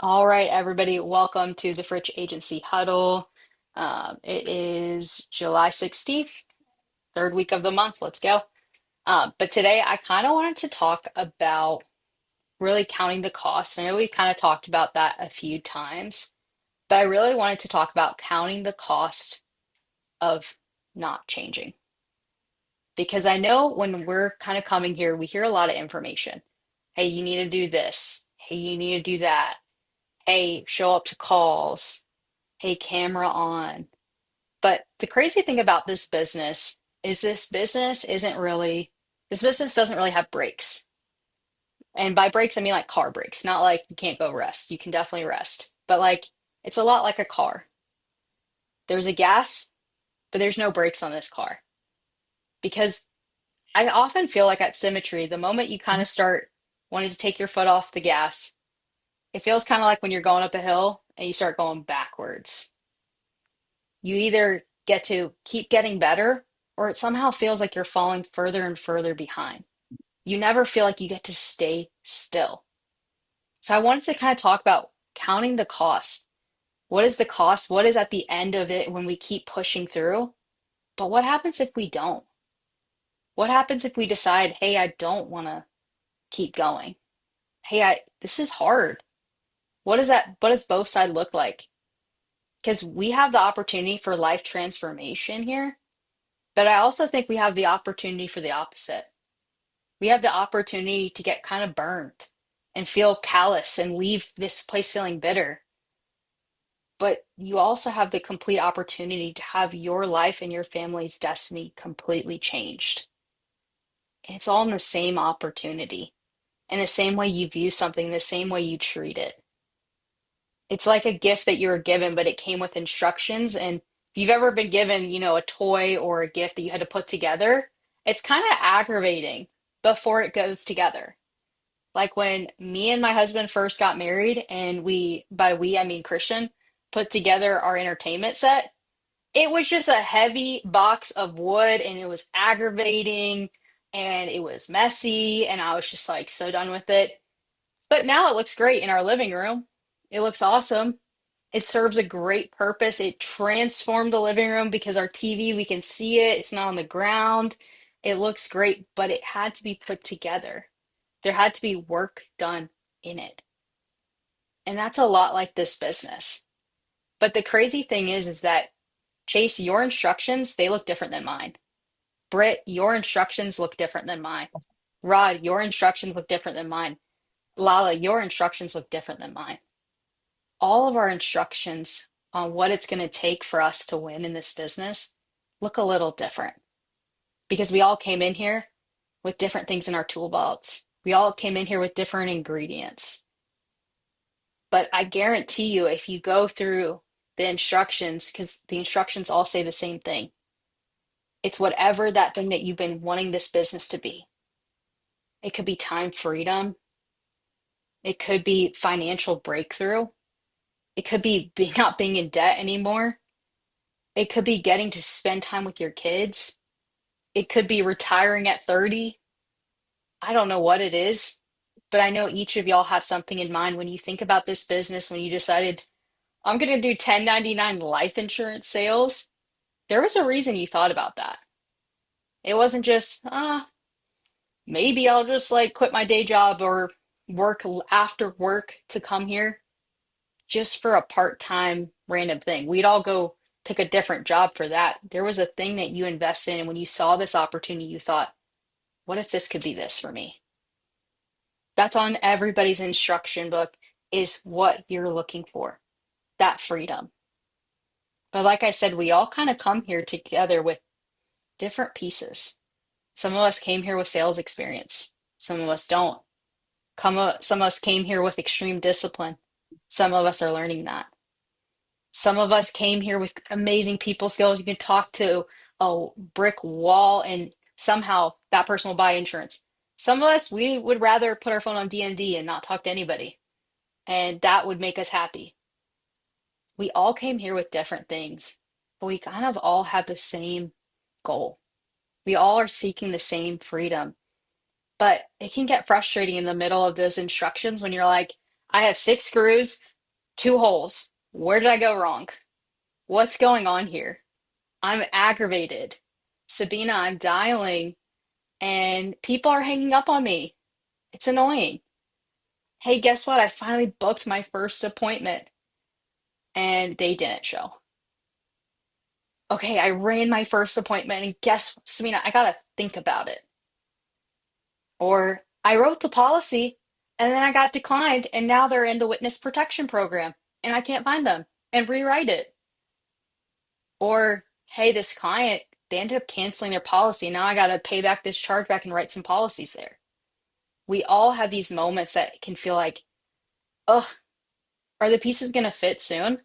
All right, everybody, welcome to the Fritch Agency Huddle. It is July 16th, third week of the month. Let's go. But today I kind of wanted to talk about really counting the cost. I know we kind of talked about that a few times, but I really wanted to talk about counting the cost of not changing. Because I know when we're kind of coming here, we hear a lot of information. Hey, you need to do this. Hey, you need to do that. Hey, show up to calls. Hey, camera on. But the crazy thing about this business is this business doesn't really have brakes. And by brakes, I mean like car brakes, not like you can't go rest. You can definitely rest. But like it's a lot like a car. There's a gas, but there's no brakes on this car. Because I often feel like at Symmetry, the moment you kind of start wanting to take your foot off the gas, it feels kind of like when you're going up a hill and you start going backwards. You either get to keep getting better or it somehow feels like you're falling further and further behind. You never feel like you get to stay still. So I wanted to kind of talk about counting the cost. What is the cost? What is at the end of it when we keep pushing through? But what happens if we don't? What happens if we decide, hey, I don't want to keep going? Hey, this is hard. What does both sides look like? Because we have the opportunity for life transformation here. But I also think we have the opportunity for the opposite. We have the opportunity to get kind of burnt and feel callous and leave this place feeling bitter. But you also have the complete opportunity to have your life and your family's destiny completely changed. And it's all in the same opportunity, in the same way you view something, the same way you treat it. It's like a gift that you were given, but it came with instructions. And if you've ever been given, a toy or a gift that you had to put together, it's kind of aggravating before it goes together. Like when me and my husband first got married, and by we, I mean Christian, put together our entertainment set, it was just a heavy box of wood and it was aggravating and it was messy. And I was just like so done with it. But now it looks great in our living room. It looks awesome. It serves a great purpose. It transformed the living room because our TV, we can see it. It's not on the ground. It looks great, but it had to be put together. There had to be work done in it. And that's a lot like this business. But the crazy thing is that Chase, your instructions, they look different than mine. Britt, your instructions look different than mine. Rod, your instructions look different than mine. Lala, your instructions look different than mine. All of our instructions on what it's going to take for us to win in this business look a little different because we all came in here with different things in our tool belts. We all came in here with different ingredients. But I guarantee you, if you go through the instructions, because the instructions all say the same thing, it's whatever that thing that you've been wanting this business to be. It could be time freedom. It could be financial breakthrough. It could be not being in debt anymore. It could be getting to spend time with your kids. It could be retiring at 30. I don't know what it is, but I know each of y'all have something in mind when you think about this business, when you decided, I'm going to do 1099 life insurance sales. There was a reason you thought about that. It wasn't just, maybe I'll just like quit my day job or work after work to come here just for a part-time random thing. We'd all go pick a different job for that. There was a thing that you invested in, and when you saw this opportunity, you thought, what if this could be this for me? That's on everybody's instruction book is what you're looking for, that freedom. But like I said, we all kind of come here together with different pieces. Some of us came here with sales experience. Some of us don't. Some of us came here with extreme discipline. Some of us are learning that. Some of us came here with amazing people skills. You can talk to a brick wall and somehow that person will buy insurance. Some of us, we would rather put our phone on D&D and not talk to anybody, and that would make us happy. We all came here with different things, but we kind of all have the same goal. We all are seeking the same freedom. But it can get frustrating in the middle of those instructions when you're like, I have six screws, two holes. Where did I go wrong? What's going on here? I'm aggravated. Sabina, I'm dialing and people are hanging up on me. It's annoying. Hey, guess what? I finally booked my first appointment and they didn't show. Okay, I ran my first appointment and guess, Sabina, I gotta think about it. Or I wrote the policy and then I got declined and now they're in the witness protection program and I can't find them and rewrite it. Or, hey, this client, they ended up canceling their policy. Now I gotta pay back this chargeback and write some policies there. We all have these moments that can feel like, ugh, are the pieces gonna fit soon?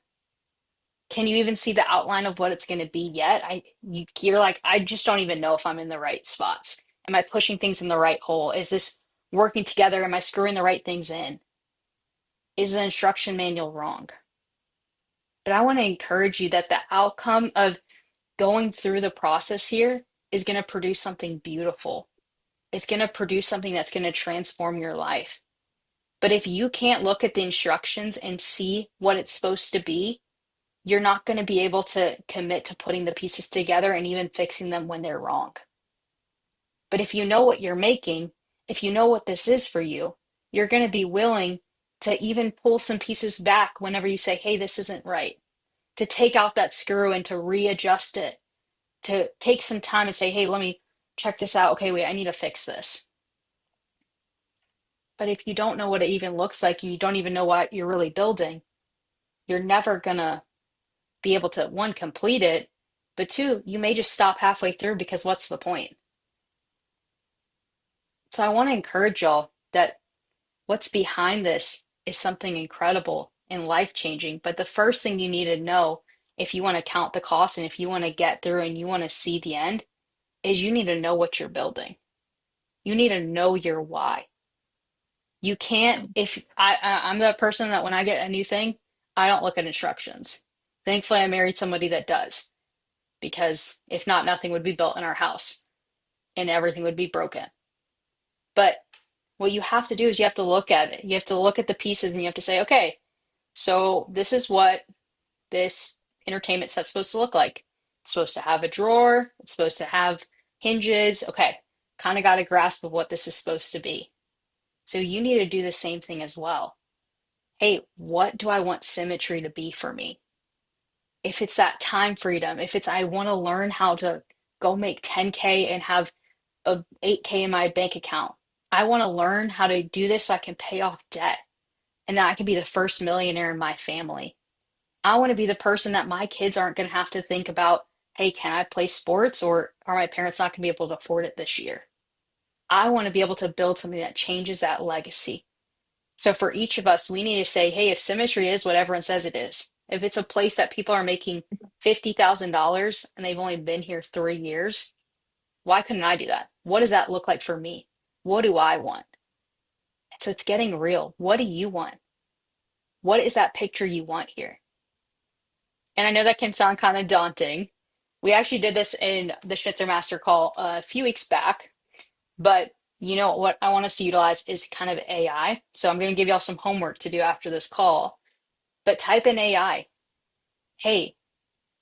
Can you even see the outline of what it's gonna be yet? You're like, I just don't even know if I'm in the right spots. Am I pushing things in the right hole? Is this working together? Am I screwing the right things in? Is the instruction manual wrong? But I want to encourage you that the outcome of going through the process here is going to produce something beautiful. It's going to produce something that's going to transform your life. But if you can't look at the instructions and see what it's supposed to be, you're not going to be able to commit to putting the pieces together and even fixing them when they're wrong. But if you know what you're making, if you know what this is for you, you're going to be willing to even pull some pieces back whenever you say, hey, this isn't right, to take out that screw and to readjust it, to take some time and say, hey, let me check this out. Okay, wait, I need to fix this. But if you don't know what it even looks like, you don't even know what you're really building, you're never gonna be able to, one, complete it, but two, you may just stop halfway through because what's the point? So I want to encourage y'all that what's behind this is something incredible and life-changing. But the first thing you need to know if you want to count the cost and if you want to get through and you want to see the end is you need to know what you're building. You need to know your why. You can't, if I'm that person that when I get a new thing, I don't look at instructions. Thankfully, I married somebody that does, because if not, nothing would be built in our house and everything would be broken. But what you have to do is you have to look at it. You have to look at the pieces and you have to say, okay, so this is what this entertainment set's supposed to look like. It's supposed to have a drawer, it's supposed to have hinges. Okay, kind of got a grasp of what this is supposed to be. So you need to do the same thing as well. Hey, what do I want symmetry to be for me? If it's that time freedom, if it's I want to learn how to go make 10K and have a 8K in my bank account. I want to learn how to do this so I can pay off debt and that I can be the first millionaire in my family. I want to be the person that my kids aren't going to have to think about, hey, can I play sports or are my parents not going to be able to afford it this year? I want to be able to build something that changes that legacy. So for each of us, we need to say, hey, if symmetry is what everyone says it is, if it's a place that people are making $50,000 and they've only been here 3 years, why couldn't I do that? What does that look like for me? What do I want? So it's getting real. What do you want? What is that picture you want here? And I know that can sound kind of daunting. We actually did this in the Schnitzer Master Call a few weeks back, but you know what I want us to utilize is kind of AI. So I'm going to give y'all some homework to do after this call. But type in AI. Hey,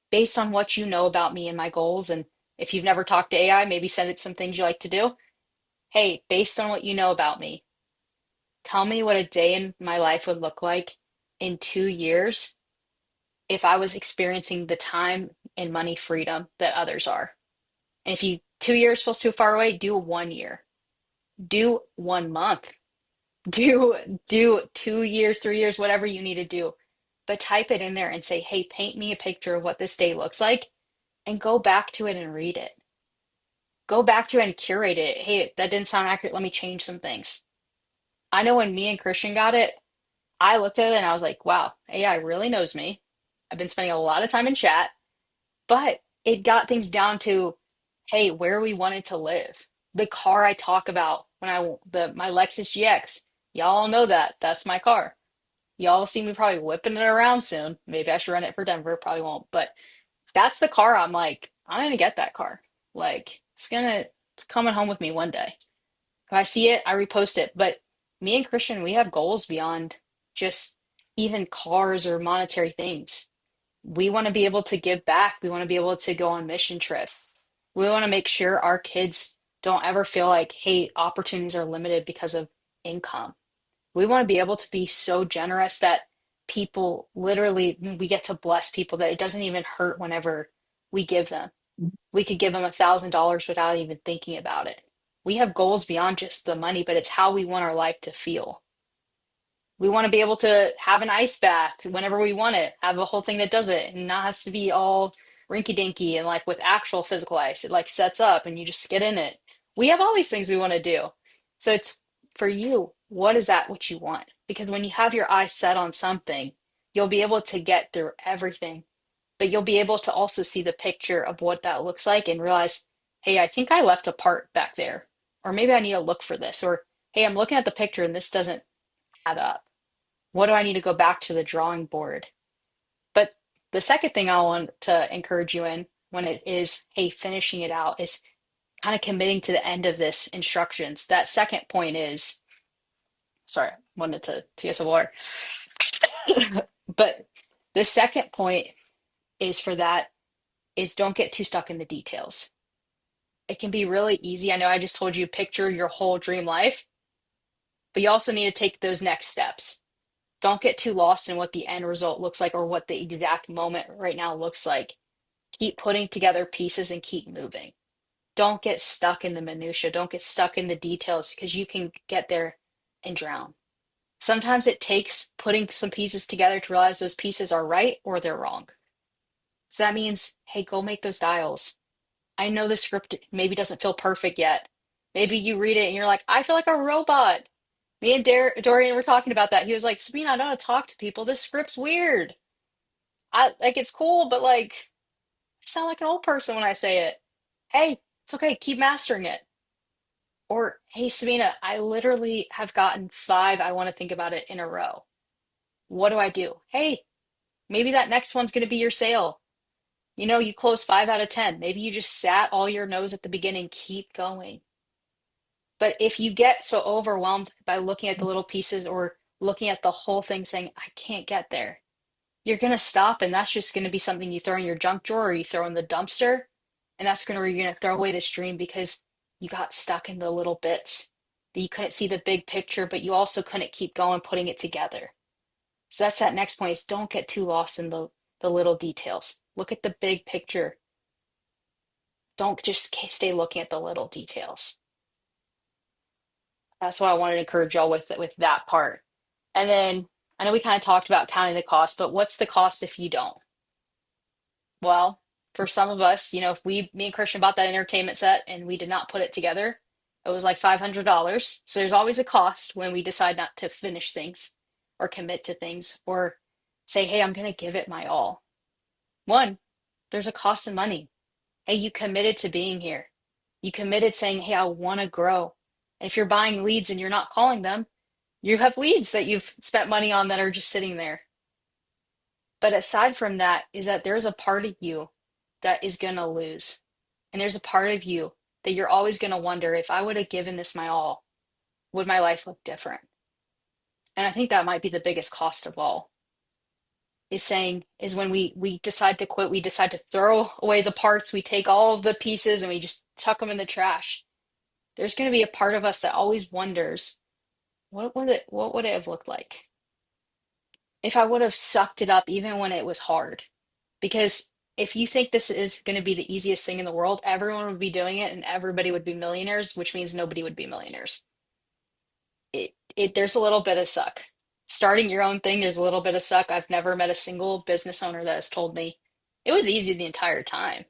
based on what you know about me and my goals, and if you've never talked to AI, maybe send it some things you like to do. Hey, based on what you know about me, tell me what a day in my life would look like in 2 years if I was experiencing the time and money freedom that others are. And if you 2 years feels too far away, do 1 year, do 1 month, do 2 years, 3 years, whatever you need to do. But type it in there and say, hey, paint me a picture of what this day looks like, and go back to it and read it. Go back to it and curate it. Hey, that didn't sound accurate. Let me change some things. I know when me and Christian got it, I looked at it and I was like, wow, AI really knows me. I've been spending a lot of time in chat, but it got things down to, hey, where we wanted to live. The car I talk about when my Lexus GX, y'all know that. That's my car. Y'all see me probably whipping it around soon. Maybe I should run it for Denver, probably won't. But that's the car I'm like, I'm gonna get that car. Like, it's coming home with me one day. If I see it, I repost it. But me and Christian, we have goals beyond. just even cars or monetary things. We want to be able to give back. We want to be able to go on mission trips. We want to make sure our kids don't ever feel like, hey, opportunities are limited because of income. We want to be able to be so generous that people literally, we get to bless people that it doesn't even hurt whenever we give them. We could give them $1,000 without even thinking about it. We have goals beyond just the money, but it's how we want our life to feel. We want to be able to have an ice bath whenever we want it, have a whole thing that does it, and not has to be all rinky dinky and like with actual physical ice. It like sets up and you just get in it. We have all these things we want to do. So it's for you, what is that what you want? Because when you have your eyes set on something, you'll be able to get through everything, but you'll be able to also see the picture of what that looks like and realize, hey, I think I left a part back there. Or maybe I need to look for this. Or hey, I'm looking at the picture and this doesn't add up. What do I need to go back to the drawing board? But the second thing I want to encourage you in when it is, hey, finishing it out is kind of committing to the end of this instructions. That second point is, sorry, wanted to get some water. But the second point is for that is don't get too stuck in the details. It can be really easy. I know I just told you picture your whole dream life, but you also need to take those next steps. Don't get too lost in what the end result looks like or what the exact moment right now looks like. Keep putting together pieces and keep moving. Don't get stuck in the minutia. Don't get stuck in the details because you can get there and drown. Sometimes it takes putting some pieces together to realize those pieces are right or they're wrong. So that means, hey, go make those dials. I know the script maybe doesn't feel perfect yet. Maybe you read it and you're like, I feel like a robot. Me and Dorian were talking about that. He was like, Sabina, I know how to talk to people. This script's weird. I like it's cool, but like I sound like an old person when I say it. Hey, it's okay, keep mastering it. Or hey, Sabina, I literally have gotten five I want to think about it in a row. What do I do? Hey, maybe that next one's going to be your sale. You know, you close 5 out of 10. Maybe you just sat all your no's at the beginning. Keep going. But if you get so overwhelmed by looking at the little pieces or looking at the whole thing saying, I can't get there, you're going to stop and that's just going to be something you throw in your junk drawer or you throw in the dumpster. And that's going to where you're going to throw away this dream because you got stuck in the little bits that you couldn't see the big picture, but you also couldn't keep going putting it together. So that's that next point is don't get too lost in the little details. Look at the big picture. Don't just stay looking at the little details. That's what I wanted to encourage y'all with that part. And then I know we kind of talked about counting the cost, but what's the cost if you don't? Well, for some of us, you know, if me and Christian bought that entertainment set and we did not put it together, it was like $500. So there's always a cost when we decide not to finish things or commit to things or say, hey, I'm going to give it my all. One, there's a cost of money. Hey, you committed to being here. You committed saying, hey, I want to grow. And if you're buying leads and you're not calling them, you have leads that you've spent money on that are just sitting there. But aside from that, is that there's a part of you that is going to lose. And there's a part of you that you're always going to wonder if I would have given this my all, would my life look different? And I think that might be the biggest cost of all is when we decide to quit, we decide to throw away the parts, we take all of the pieces and we just chuck them in the trash. There's going to be a part of us that always wonders, what would it have looked like if I would have sucked it up even when it was hard? Because if you think this is going to be the easiest thing in the world, everyone would be doing it and everybody would be millionaires, which means nobody would be millionaires. There's a little bit of suck. Starting your own thing, there's a little bit of suck. I've never met a single business owner that has told me it was easy the entire time.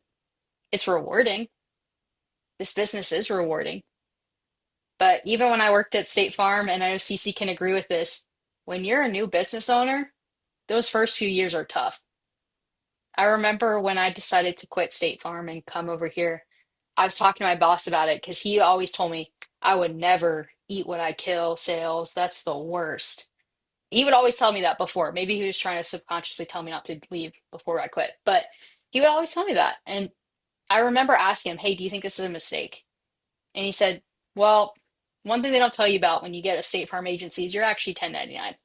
It's rewarding. This business is rewarding. But even when I worked at State Farm, and I know CC can agree with this, when you're a new business owner, those first few years are tough. I remember when I decided to quit State Farm and come over here, I was talking to my boss about it because he always told me I would never eat what I kill sales. That's the worst. He would always tell me that before. Maybe he was trying to subconsciously tell me not to leave before I quit, but he would always tell me that. And I remember asking him, hey, do you think this is a mistake? And he said, well, one thing they don't tell you about when you get a State Farm agency is you're actually 1099.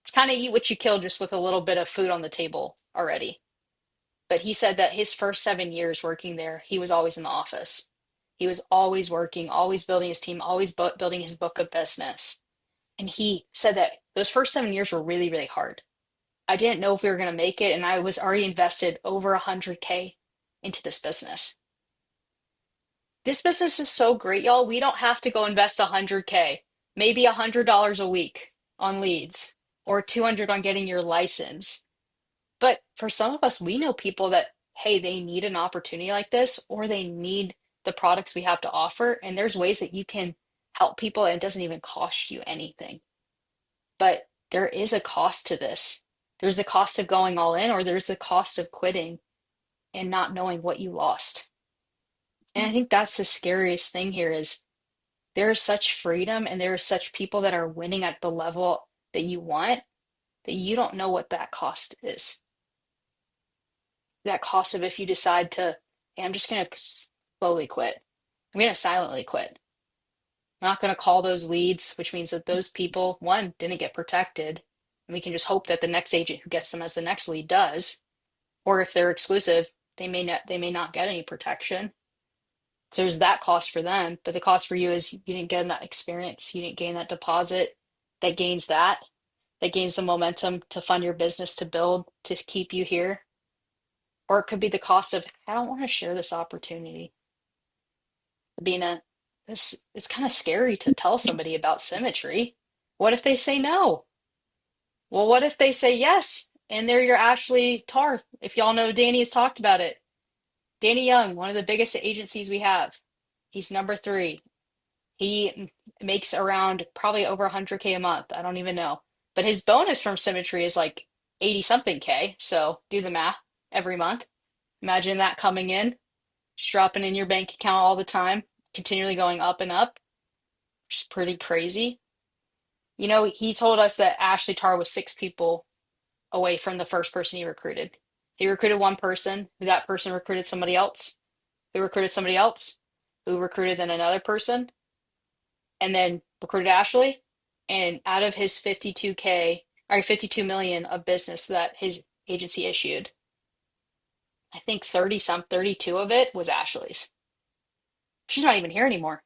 It's kind of eat what you kill just with a little bit of food on the table already. But he said that his first 7 years working there, he was always in the office. He was always working, always building his team, always building his book of business. And he said that those first 7 years were really, really hard. I didn't know if we were going to make it, and I was already invested over 100K into this business. This business is so great, y'all. We don't have to go invest 100K, maybe $100 a week on leads or 200 on getting your license. But for some of us, we know people that, hey, they need an opportunity like this, or they need the products we have to offer. And there's ways that you can help people and it doesn't even cost you anything. But there is a cost to this. There's a cost of going all in, or there's a cost of quitting and not knowing what you lost. And I think that's the scariest thing here is there is such freedom and there are such people that are winning at the level that you want that you don't know what that cost is. That cost of if you decide to, hey, I'm just going to slowly quit. I'm going to silently quit. I'm not going to call those leads, which means that those people, one, didn't get protected. And we can just hope that the next agent who gets them as the next lead does. Or if they're exclusive, they may not get any protection. So there's that cost for them. But the cost for you is you didn't get that experience. You didn't gain that deposit that gains that, that gains the momentum to fund your business, to build, to keep you here. Or it could be the cost of, I don't want to share this opportunity. Being a, this, it's kind of scary to tell somebody about symmetry. What if they say no? Well, what if they say yes? And they're your Ashley Tarr. If y'all know, Danny has talked about it. Danny Young, one of the biggest agencies we have. He's number three. He makes around probably over 100K a month. I don't even know. But his bonus from Symmetry is like 80 something K. So do the math every month. Imagine that coming in, just dropping in your bank account all the time, continually going up and up, which is pretty crazy. You know, he told us that Ashley Tarr was 6 people away from the first person he recruited. He recruited one person, who that person recruited somebody else, who recruited somebody else, who recruited then another person, and then recruited Ashley. And out of his 52K, or 52 million of business that his agency issued, I think 32 of it was Ashley's. She's not even here anymore.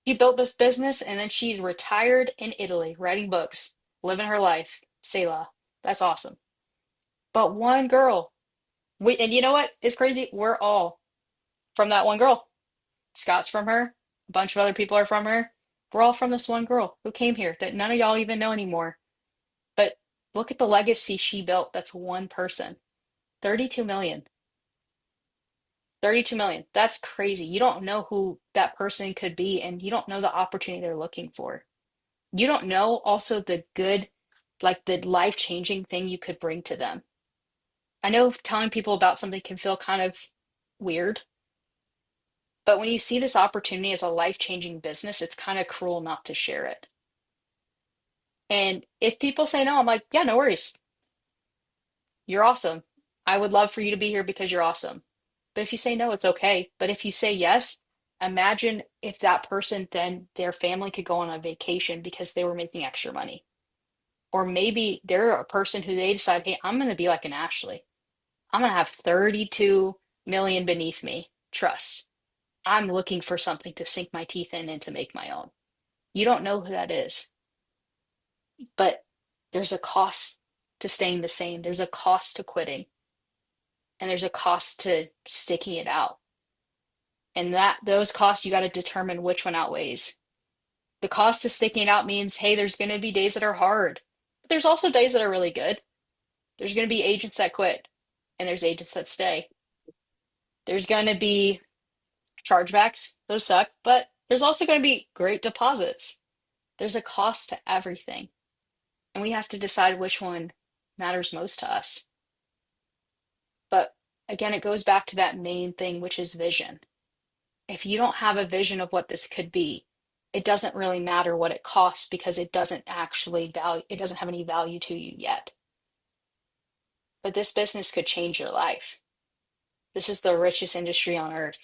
She built this business and then she's retired in Italy, writing books, living her life. Selah. That's awesome. But one girl, and you know what is crazy? We're all from that one girl. Scott's from her. A bunch of other people are from her. We're all from this one girl who came here that none of y'all even know anymore. But look at the legacy she built. That's one person. 32 million. 32 million. That's crazy. You don't know who that person could be, and you don't know the opportunity they're looking for. You don't know also the good, like the life-changing thing you could bring to them. I know telling people about something can feel kind of weird, but when you see this opportunity as a life-changing business, it's kind of cruel not to share it. And if people say no, I'm like, yeah, no worries. You're awesome. I would love for you to be here because you're awesome. But if you say no, it's okay. But if you say yes, imagine if that person then their family could go on a vacation because they were making extra money. Or maybe they're a person who they decide, hey, I'm going to be like an Ashley. I'm going to have 32 million beneath me. Trust. I'm looking for something to sink my teeth in and to make my own. You don't know who that is, but there's a cost to staying the same. There's a cost to quitting, and there's a cost to sticking it out. And that those costs you got to determine which one outweighs. The cost of sticking it out means, hey, there's going to be days that are hard, but there's also days that are really good. There's going to be agents that quit, and there's agents that stay. There's going to be chargebacks, those suck, but there's also going to be great deposits. There's a cost to everything, and we have to decide which one matters most to us. But again, it goes back to that main thing, which is vision. If you don't have a vision of what this could be, it doesn't really matter what it costs because it doesn't actually value, it doesn't have any value to you yet. But this business could change your life. This is the richest industry on earth.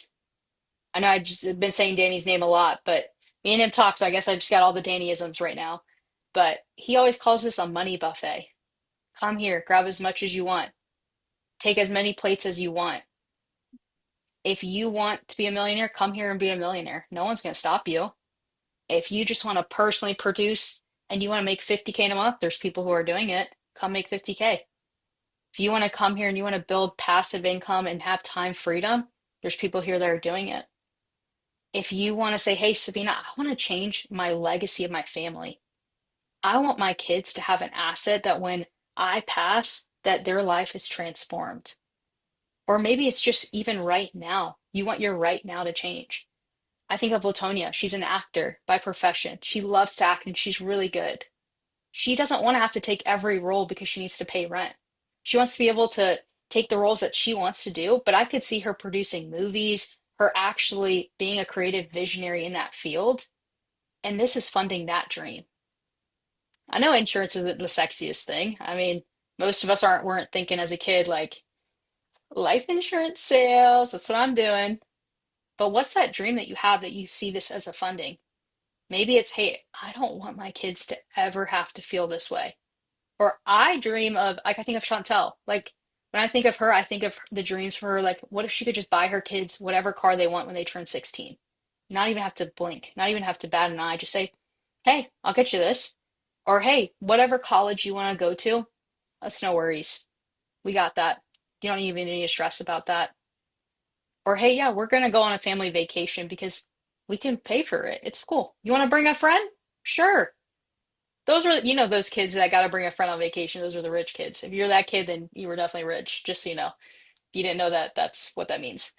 I know I've just been saying Danny's name a lot, but me and him talk, so I guess I just got all the Dannyisms right now. But he always calls this a money buffet. Come here, grab as much as you want, take as many plates as you want. If you want to be a millionaire, come here and be a millionaire. No one's going to stop you. If you just want to personally produce and you want to make 50K in a month, there's people who are doing it. Come make 50K. If you want to come here and you want to build passive income and have time freedom, there's people here that are doing it. If you want to say, hey, Sabina, I want to change my legacy of my family. I want my kids to have an asset that when I pass, that their life is transformed. Or maybe it's just even right now. You want your right now to change. I think of Latonia. She's an actor by profession. She loves to act and she's really good. She doesn't want to have to take every role because she needs to pay rent. She wants to be able to take the roles that she wants to do, but I could see her producing movies, her actually being a creative visionary in that field, and this is funding that dream. I know insurance isn't the sexiest thing. I mean, most of us weren't thinking as a kid like life insurance sales, that's what I'm doing. But what's that dream that you have that you see this as a funding? Maybe it's, hey, I don't want my kids to ever have to feel this way. Or I dream of, like, I think of Chantel. Like, when I think of her, I think of the dreams for her. Like, what if she could just buy her kids whatever car they want when they turn 16? Not even have to blink, not even have to bat an eye. Just say, hey, I'll get you this. Or, hey, whatever college you want to go to, that's no worries. We got that. You don't even need to stress about that. Or, hey, yeah, we're going to go on a family vacation because we can pay for it. It's cool. You want to bring a friend? Sure. Those were, those kids that got to bring a friend on vacation. Those were the rich kids. If you're that kid, then you were definitely rich, just so you know. If you didn't know that, that's what that means.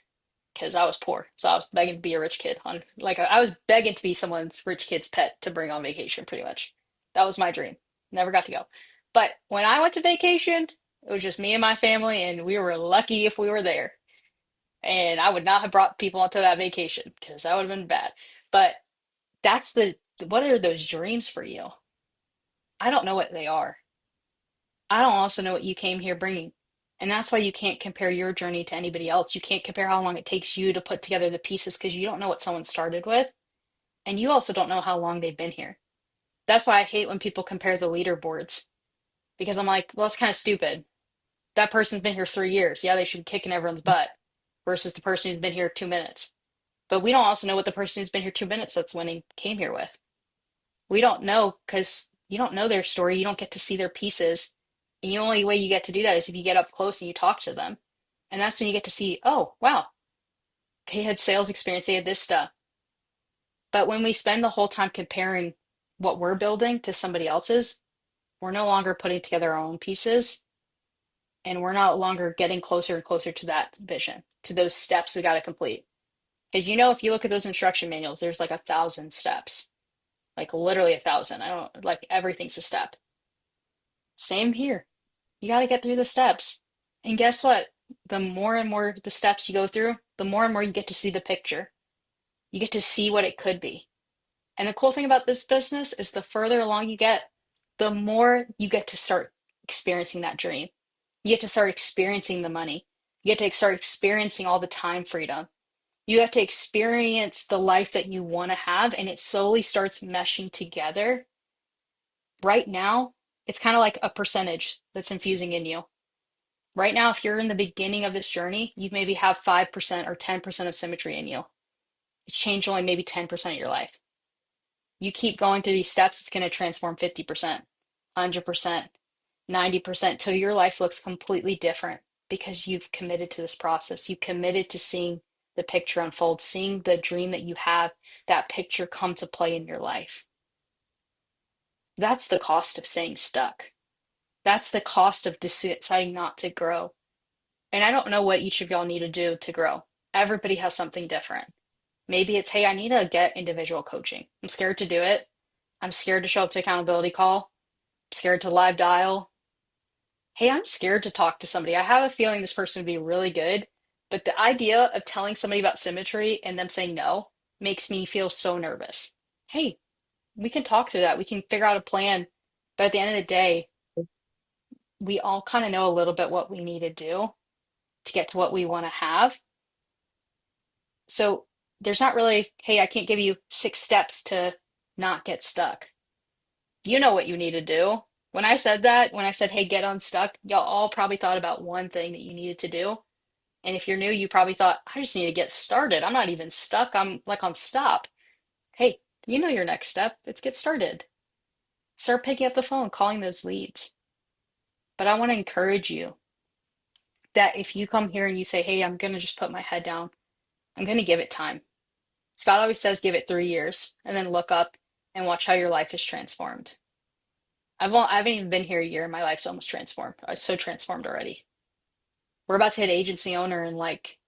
Because I was poor. So I was begging to be a rich kid. Like, I was begging to be someone's rich kid's pet to bring on vacation, pretty much. That was my dream. Never got to go. But when I went to vacation, it was just me and my family, and we were lucky if we were there. And I would not have brought people onto that vacation because that would have been bad. But what are those dreams for you? I don't know what they are. I don't also know what you came here bringing. And that's why you can't compare your journey to anybody else. You can't compare how long it takes you to put together the pieces because you don't know what someone started with. And you also don't know how long they've been here. That's why I hate when people compare the leaderboards because I'm like, well, that's kind of stupid. That person's been here 3 years. Yeah, they should be kicking everyone's butt versus the person who's been here 2 minutes. But we don't also know what the person who's been here 2 minutes that's winning came here with. We don't know because you don't know their story. You don't get to see their pieces. And the only way you get to do that is if you get up close and you talk to them. And that's when you get to see, oh, wow, they had sales experience, they had this stuff. But when we spend the whole time comparing what we're building to somebody else's, we're no longer putting together our own pieces and we're no longer getting closer and closer to that vision, to those steps we got to complete. Because if you look at those instruction manuals, there's like 1,000 steps, like literally 1,000. I don't like everything's a step. Same here. You got to get through the steps. And guess what? The more and more the steps you go through, the more and more you get to see the picture. You get to see what it could be. And the cool thing about this business is the further along you get, the more you get to start experiencing that dream. You get to start experiencing the money. You get to start experiencing all the time freedom. You have to experience the life that you want to have, and it slowly starts meshing together. Right now, it's kind of like a percentage that's infusing in you. Right now, if you're in the beginning of this journey, you maybe have 5% or 10% of symmetry in you. It's changed only maybe 10% of your life. You keep going through these steps, it's going to transform 50%, 100%, 90% till your life looks completely different because you've committed to this process. You committed to seeing the picture unfold, seeing the dream that you have, that picture come to play in your life. That's the cost of staying stuck. That's the cost of deciding not to grow. And I don't know what each of y'all need to do to grow. Everybody has something different. Maybe it's, hey, I need to get individual coaching. I'm scared to do it. I'm scared to show up to accountability call. I'm scared to live dial. Hey, I'm scared to talk to somebody. I have a feeling this person would be really good, but the idea of telling somebody about symmetry and them saying no makes me feel so nervous. Hey, we can talk through that. We can figure out a plan. But at the end of the day, we all kind of know a little bit what we need to do to get to what we want to have. So there's not really, hey, I can't give you 6 steps to not get stuck. You know what you need to do. When I said that, when I said, hey, get unstuck, y'all all probably thought about one thing that you needed to do. And if you're new, you probably thought, I just need to get started. I'm not even stuck. I'm like on stop. Hey, you know your next step. It's get started. Start picking up the phone, calling those leads. But I want to encourage you that if you come here and you say, hey, I'm going to just put my head down, I'm going to give it time. Scott always says, give it 3 years and then look up and watch how your life is transformed. I haven't even been here a year and my life's almost transformed. It's so transformed already. We're about to hit agency owner in like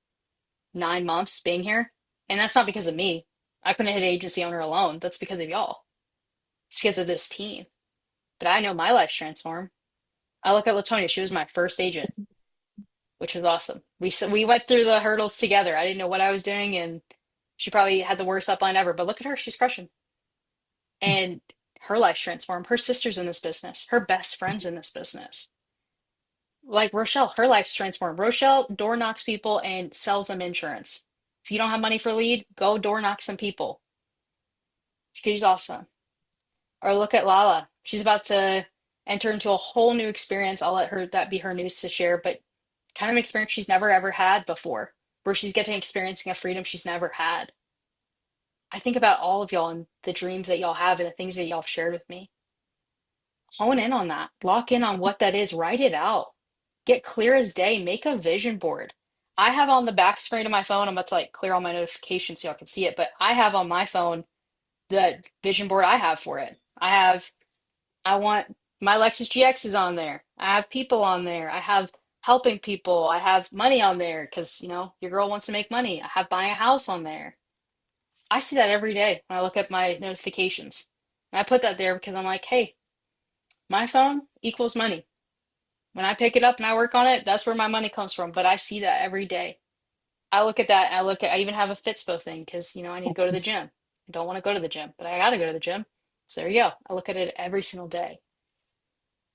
9 months being here. And that's not because of me. I couldn't hit agency owner alone. That's because of y'all. It's because of this team. But I know my life's transformed. I look at Latonia. She was my first agent, which was awesome. We went through the hurdles together. I didn't know what I was doing, and she probably had the worst upline ever. But look at her. She's crushing. And her life's transformed. Her sister's in this business. Her best friend's in this business. Like Rochelle, her life's transformed. Rochelle door knocks people and sells them insurance. If you don't have money for lead, go door knock some people. She's awesome. Or look at Lala. She's about to enter into a whole new experience. I'll let her that be her news to share, but kind of experience she's never ever had before, where she's getting experiencing a freedom she's never had. I think about all of y'all and the dreams that y'all have and the things that y'all have shared with me. Hone in on that. Lock in on what that is. Write it out. Get clear as day. Make a vision board. I have on the back screen of my phone, I'm about to like clear all my notifications so y'all can see it, but I have on my phone the vision board I have for it. I want my Lexus GX is on there. I have people on there. I have helping people. I have money on there because, your girl wants to make money. I have buying a house on there. I see that every day when I look at my notifications. And I put that there because I'm like, hey, my phone equals money. When I pick it up and I work on it, that's where my money comes from. But I see that every day. I look at that and I even have a Fitspo thing because, I need to go to the gym. I don't want to go to the gym, but I got to go to the gym. So there you go. I look at it every single day.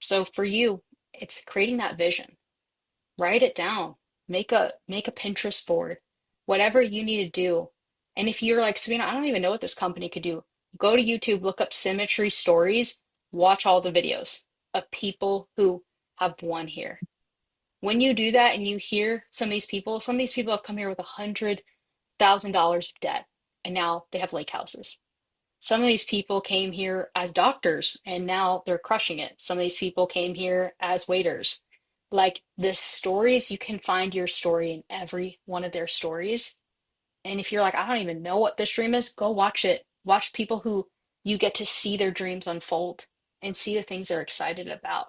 So for you, it's creating that vision. Write it down. Make a Pinterest board. Whatever you need to do. And if you're like, Sabina, I don't even know what this company could do. Go to YouTube, look up Symmetry Stories, watch all the videos of people who have won here. When you do that and you hear some of these people have come here with $100,000 of debt, and now they have lake houses. Some of these people came here as doctors and now they're crushing it. Some of these people came here as waiters. Like the stories, you can find your story in every one of their stories. And if you're like, I don't even know what this dream is, go watch it. Watch people who you get to see their dreams unfold and see the things they're excited about.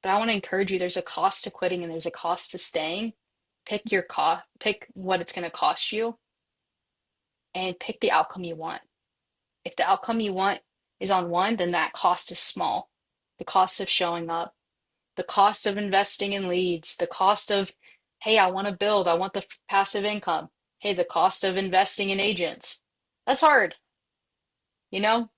But I want to encourage you, there's a cost to quitting and there's a cost to staying. Pick your cost, pick what it's going to cost you, and pick the outcome you want. If the outcome you want is on one, then that cost is small. The cost of showing up, the cost of investing in leads, the cost of, hey, I want to build, I want the passive income. Hey, the cost of investing in agents. That's hard.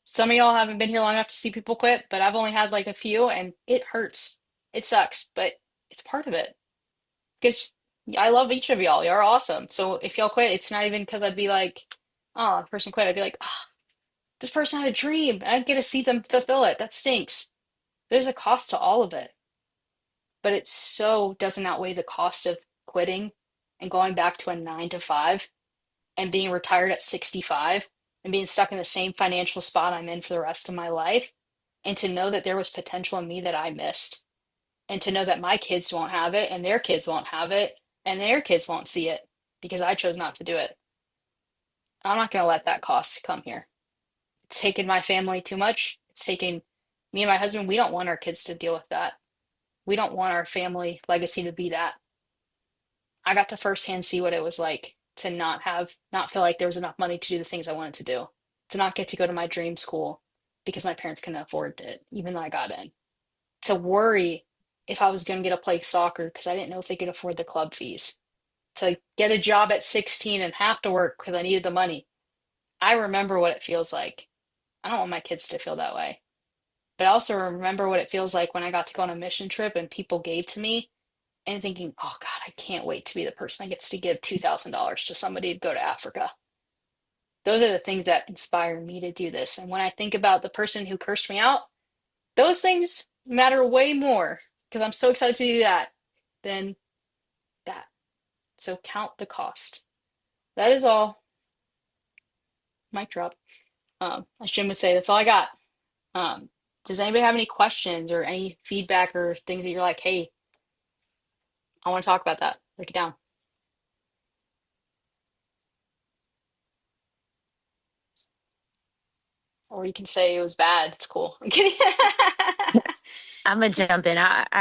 Some of y'all haven't been here long enough to see people quit, but I've only had like a few and it hurts. It sucks, but it's part of it. Because I love each of y'all. You're awesome. So if y'all quit, it's not even because I'd be like, oh, the person quit. I'd be like, oh, this person had a dream. I didn't get to see them fulfill it. That stinks. There's a cost to all of it, but it so doesn't outweigh the cost of quitting and going back to a 9 to 5 and being retired at 65 and being stuck in the same financial spot I'm in for the rest of my life. And to know that there was potential in me that I missed, and to know that my kids won't have it and their kids won't have it and their kids won't see it because I chose not to do it. I'm not going to let that cost come here. It's taken my family too much. It's taken me and my husband. We don't want our kids to deal with that. We don't want our family legacy to be that. I got to firsthand see what it was like to not feel like there was enough money to do the things I wanted to do, to not get to go to my dream school because my parents couldn't afford it, even though I got in, to worry if I was going to get to play soccer because I didn't know if they could afford the club fees, to get a job at 16 and have to work because I needed the money. I remember what it feels like. I don't want my kids to feel that way. But I also remember what it feels like when I got to go on a mission trip and people gave to me and thinking, oh God, I can't wait to be the person that gets to give $2,000 to somebody to go to Africa. Those are the things that inspire me to do this. And when I think about the person who cursed me out, those things matter way more because I'm so excited to do that than that. So count the cost. That is all. Mic drop. As Jim would say, that's all I got. Um, does anybody have any questions or any feedback or things that you're like, hey, I want to talk about that? Break it down. Or you can say it was bad. It's cool. I'm kidding. I'm gonna jump in.